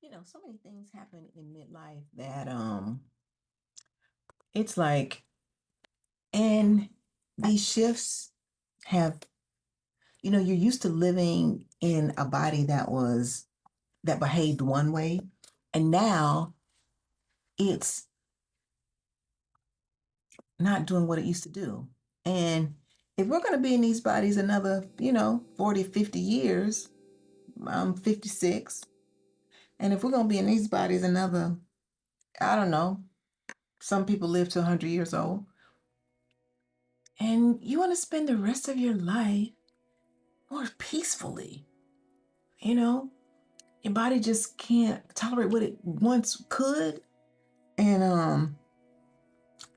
So many things happen in midlife that it's like, and these shifts have, you're used to living in a body that behaved one way, and now it's not doing what it used to do. And if we're going to be in these bodies another, 40, 50 years, I'm 56, and if we're going to be in these bodies another, I don't know, some people live to 100 years old, and you want to spend the rest of your life more peacefully. You know, your body just can't tolerate what it once could, and and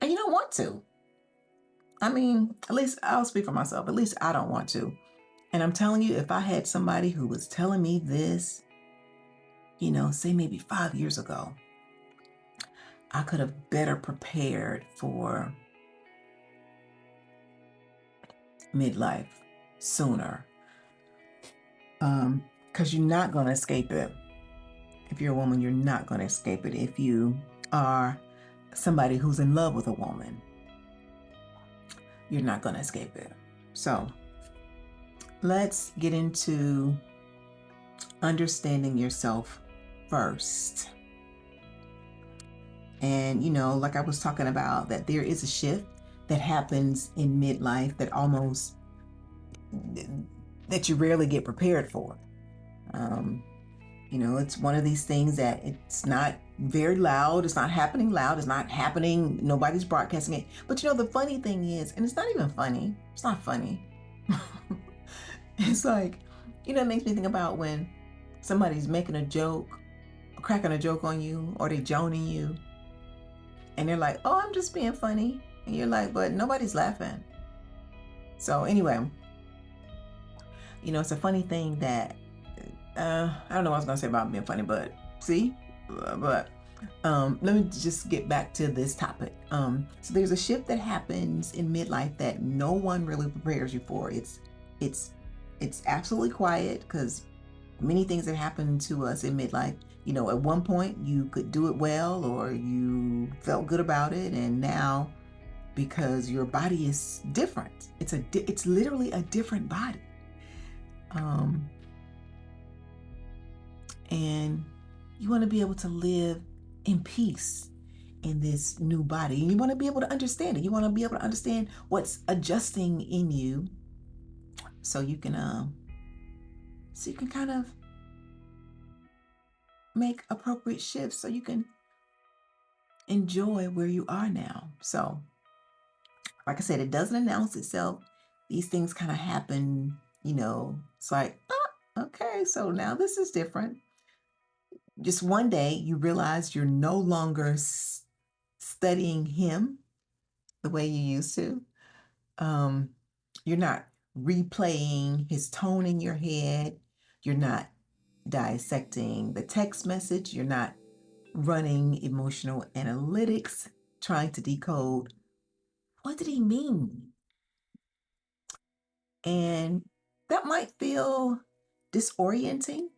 you don't want to. I mean, at least I'll speak for myself. At least I don't want to. And I'm telling you, if I had somebody who was telling me this, say maybe 5 years ago, I could have better prepared for midlife sooner. Because you're not going to escape it. If you're a woman, you're not going to escape it. If you are somebody who's in love with a woman, you're not going to escape it. So let's get into understanding yourself first. And, like I was talking about, that there is a shift that happens in midlife that you rarely get prepared for. It's one of these things that it's not very loud. It's not happening loud. It's not happening. Nobody's broadcasting it. But the funny thing is, and it's not even funny. It's not funny. It's like, it makes me think about when somebody's making a joke, cracking a joke on you, or they joning you. And they're like, oh, I'm just being funny. And you're like, but nobody's laughing. So anyway, it's a funny thing that, I don't know what I was going to say about being funny, but see, but let me just get back to this topic. So there's a shift that happens in midlife that no one really prepares you for. It's absolutely quiet, because many things that happen to us in midlife, at one point you could do it well, or you felt good about it, and now, because your body is different, it's literally a different body. And you want to be able to live in peace in this new body. And you want to be able to understand it. You want to be able to understand what's adjusting in you, so you can kind of make appropriate shifts, so you can enjoy where you are now. So, like I said, it doesn't announce itself. These things kind of happen, it's like, oh, okay, so now this is different. Just one day you realize you're no longer studying him the way you used to. You're not replaying his tone in your head. You're not dissecting the text message. You're not running emotional analytics, trying to decode, what did he mean? And that might feel disorienting.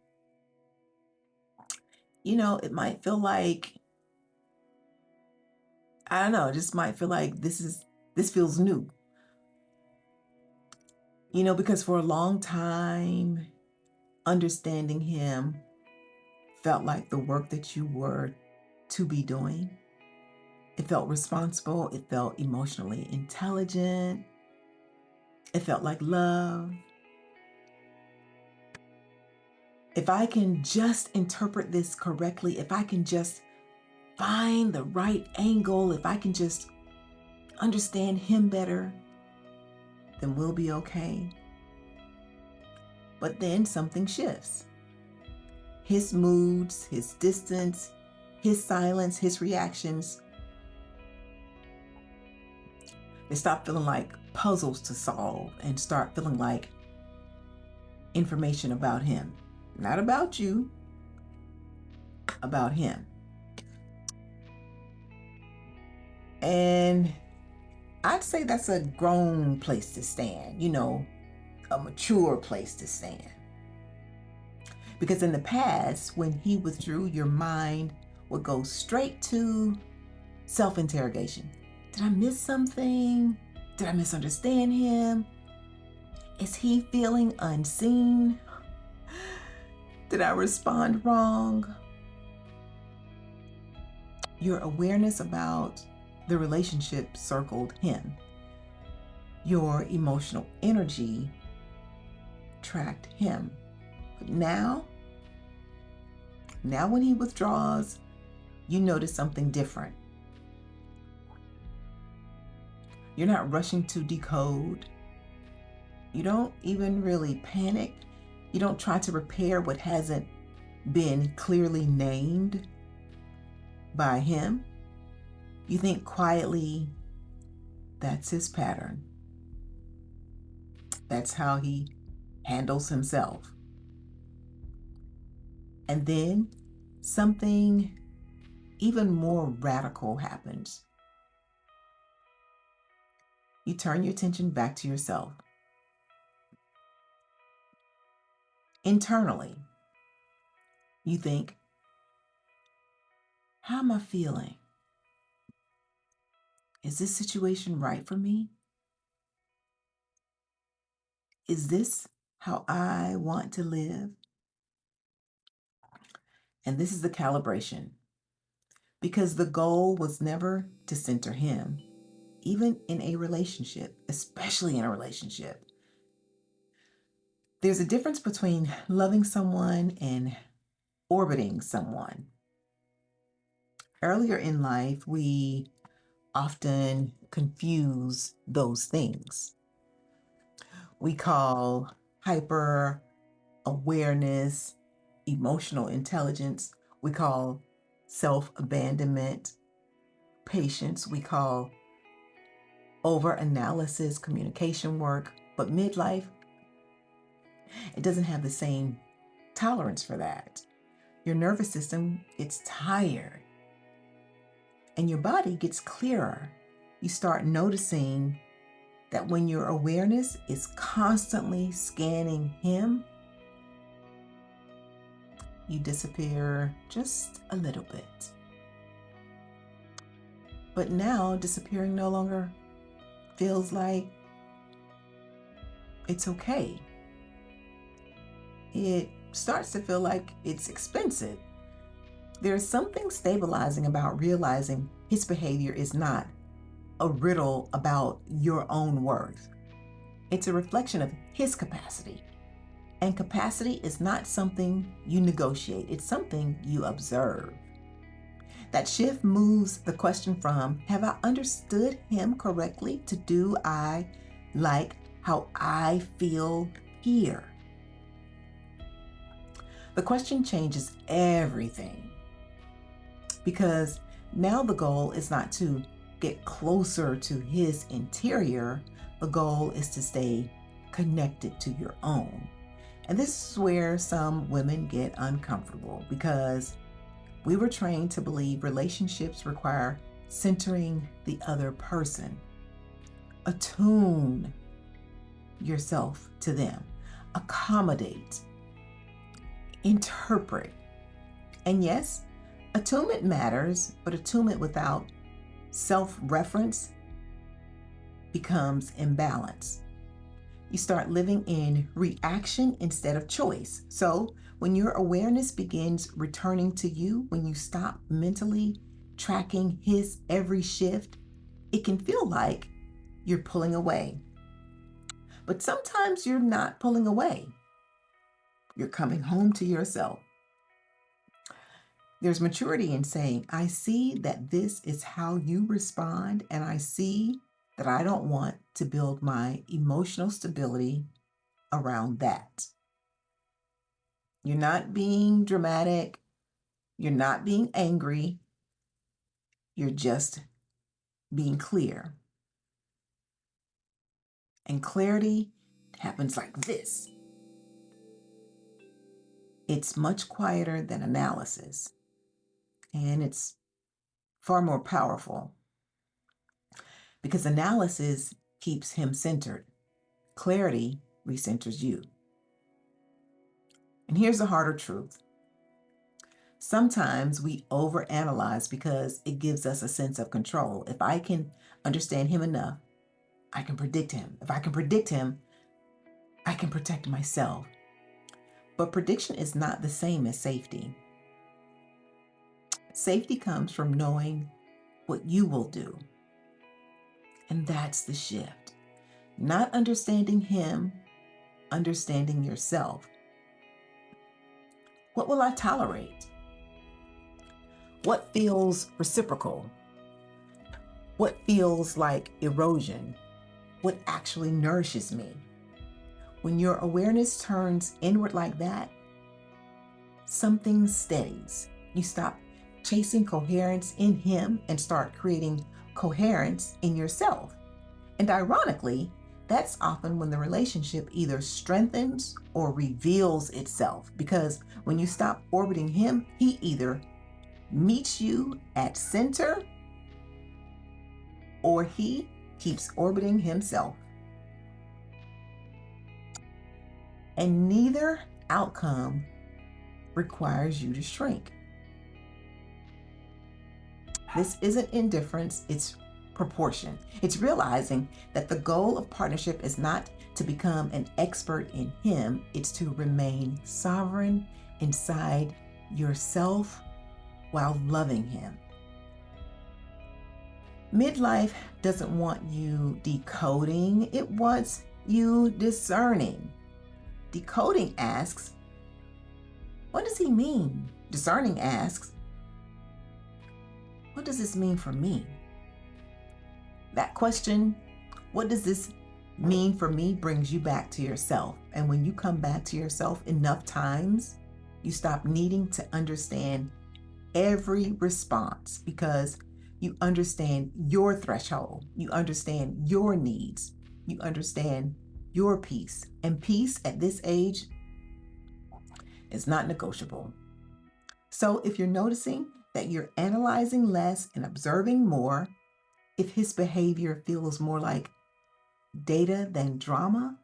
It might feel like, I don't know, it just might feel like this feels new. Because for a long time, understanding him felt like the work that you were to be doing. It felt responsible. It felt emotionally intelligent. It felt like love. If I can just interpret this correctly, if I can just find the right angle, if I can just understand him better, then we'll be okay. But then something shifts. His moods, his distance, his silence, his reactions, they stop feeling like puzzles to solve and start feeling like information about him. Not about you, about him. And I'd say that's a grown place to stand, a mature place to stand. Because in the past, when he withdrew, your mind would go straight to self-interrogation. Did I miss something? Did I misunderstand him? Is he feeling unseen? Did I respond wrong? Your awareness about the relationship circled him. Your emotional energy tracked him. But now when he withdraws, you notice something different. You're not rushing to decode. You don't even really panic. You don't try to repair what hasn't been clearly named by him. You think quietly, that's his pattern. That's how he handles himself. And then something even more radical happens. You turn your attention back to yourself. Internally, you think, how am I feeling? Is this situation right for me? Is this how I want to live? And this is the calibration, because the goal was never to center him, even in a relationship, especially in a relationship. There's a difference between loving someone and orbiting someone. Earlier in life, we often confuse those things. We call hyper awareness, emotional intelligence. We call self-abandonment patience. We call over-analysis communication work. But midlife, it doesn't have the same tolerance for that. Your nervous system gets tired and your body gets clearer. You start noticing that when your awareness is constantly scanning him, you disappear just a little bit. But now disappearing no longer feels like it's okay. It starts to feel like it's expensive. There's something stabilizing about realizing his behavior is not a riddle about your own worth. It's a reflection of his capacity. And capacity is not something you negotiate. It's something you observe. That shift moves the question from, have I understood him correctly, to do I like how I feel here? The question changes everything, because now the goal is not to get closer to his interior. The goal is to stay connected to your own. And this is where some women get uncomfortable, because we were trained to believe relationships require centering the other person. Attune yourself to them. Accommodate. Interpret. And yes, attunement matters, but attunement without self-reference becomes imbalance. You start living in reaction instead of choice. So when your awareness begins returning to you, when you stop mentally tracking his every shift, it can feel like you're pulling away. But sometimes you're not pulling away. You're coming home to yourself. There's maturity in saying, I see that this is how you respond, and I see that I don't want to build my emotional stability around that. You're not being dramatic. You're not being angry. You're just being clear. And clarity happens like this. It's much quieter than analysis, and it's far more powerful, because analysis keeps him centered. Clarity recenters you. And here's the harder truth. Sometimes we overanalyze because it gives us a sense of control. If I can understand him enough, I can predict him. If I can predict him, I can protect myself. But prediction is not the same as safety. Safety comes from knowing what you will do. And that's the shift. Not understanding him, understanding yourself. What will I tolerate? What feels reciprocal? What feels like erosion? What actually nourishes me? When your awareness turns inward like that, something steadies. You stop chasing coherence in him and start creating coherence in yourself. And ironically, that's often when the relationship either strengthens or reveals itself, because when you stop orbiting him, he either meets you at center or he keeps orbiting himself. And neither outcome requires you to shrink. This isn't indifference, it's proportion. It's realizing that the goal of partnership is not to become an expert in him, it's to remain sovereign inside yourself while loving him. Midlife doesn't want you decoding, it wants you discerning. Decoding asks, what does he mean? Discerning asks, what does this mean for me? That question, what does this mean for me, brings you back to yourself. And when you come back to yourself enough times, you stop needing to understand every response because you understand your threshold. You understand your needs. You understand your peace. And peace at this age is not negotiable. So if you're noticing that you're analyzing less and observing more, if his behavior feels more like data than drama,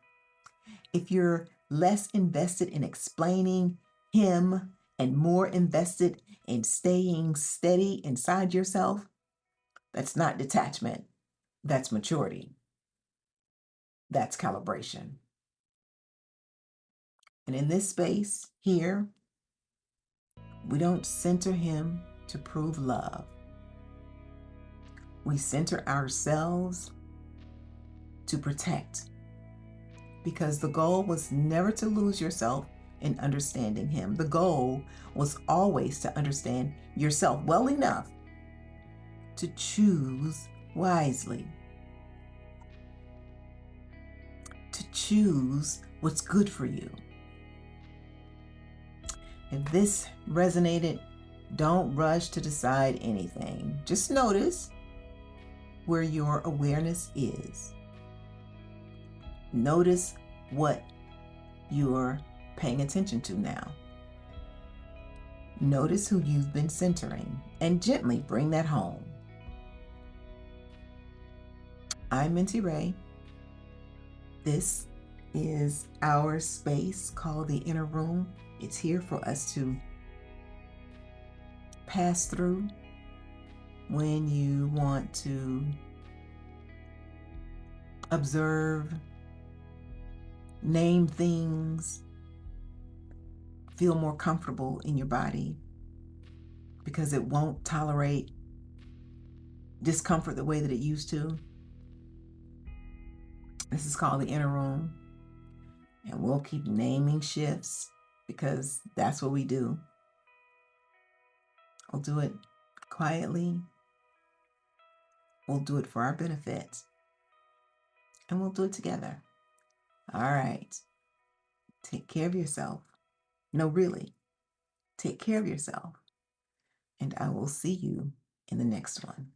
if you're less invested in explaining him and more invested in staying steady inside yourself, that's not detachment, that's maturity. That's calibration. And in this space here, we don't center him to prove love. We center ourselves to protect, because the goal was never to lose yourself in understanding him. The goal was always to understand yourself well enough to choose wisely, to choose what's good for you. If this resonated, don't rush to decide anything. Just notice where your awareness is. Notice what you're paying attention to now. Notice who you've been centering and gently bring that home. I'm Minty Ray. This is our space called the Inner Room. It's here for us to pass through when you want to observe, name things, feel more comfortable in your body, because it won't tolerate discomfort the way that it used to. This is called the Inner Room, and we'll keep naming shifts because that's what we do. We'll do it quietly. We'll do it for our benefit, and we'll do it together. All right. Take care of yourself. No, really, take care of yourself. And I will see you in the next one.